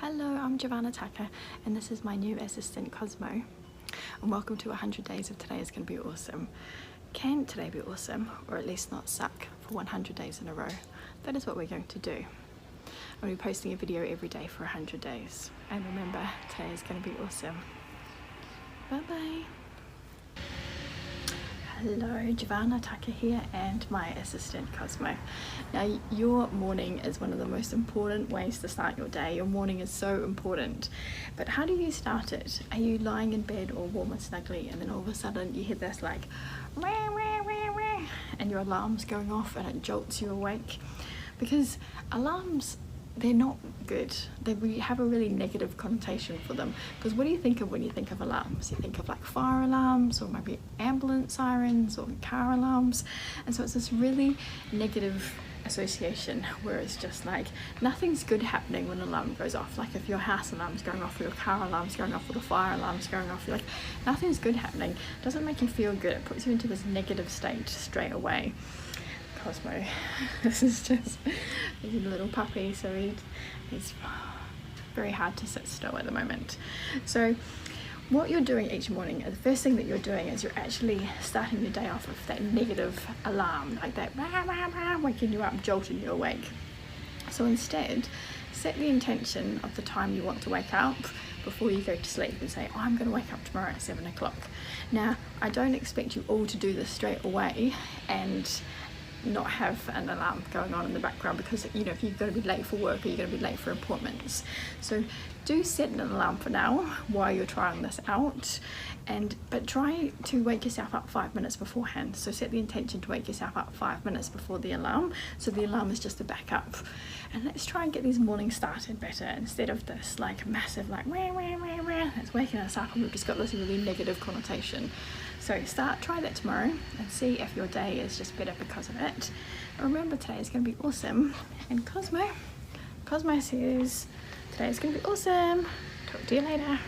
Hello, I'm Giovanna Tucker and this is my new assistant Cosmo, and welcome to 100 days of Today is going to be awesome. Can today be awesome, or at least not suck for 100 days in a row? That is what we're going to do. I'm going to be posting a video every day for 100 days, and remember, today is going to be awesome. Bye bye. Hello, Giovanna Tucker here and my assistant Cosmo. Now, your morning is one of the most important ways to start your day. Your morning is so important, but how do you start it? Are you lying in bed all warm and snuggly, and then all of a sudden you hear this like wah, wah, wah, wah, and your alarm's going off and it jolts you awake? Because alarms, they're not good. We have a really negative connotation for them, because what do you think of when you think of alarms? You think of like fire alarms, or maybe ambulance sirens, or car alarms, and so it's this really negative association where it's just like nothing's good happening when an alarm goes off. Like if your house alarm's going off, or your car alarm's going off, or the fire alarm's going off, you're like, nothing's good happening. It doesn't make you feel good. It puts you into this negative state straight away. Cosmo, this is just, he's a little puppy, so he's very hard to sit still at the moment. So what you're doing each morning, the first thing that you're doing is you're actually starting your day off with that negative alarm, like that rah, rah, rah, waking you up, jolting you awake. So instead, set the intention of the time you want to wake up before you go to sleep, and say, oh, I'm going to wake up tomorrow at 7 o'clock. Now, I don't expect you all to do this straight away and not have an alarm going on in the background, because you know, if you're going to be late for work or you're going to be late for appointments. So do set an alarm for now while you're trying this out, but try to wake yourself up 5 minutes beforehand. So set the intention to wake yourself up 5 minutes before the alarm, so the alarm is just a backup. And let's try and get these mornings started better, instead of this like massive like wah, wah, wah, wah, that's waking us up, and we've just got this really negative connotation. So try that tomorrow and see if your day is just better because of it. Remember, today is going to be awesome, and Cosmo says today is going to be awesome. Talk to you later.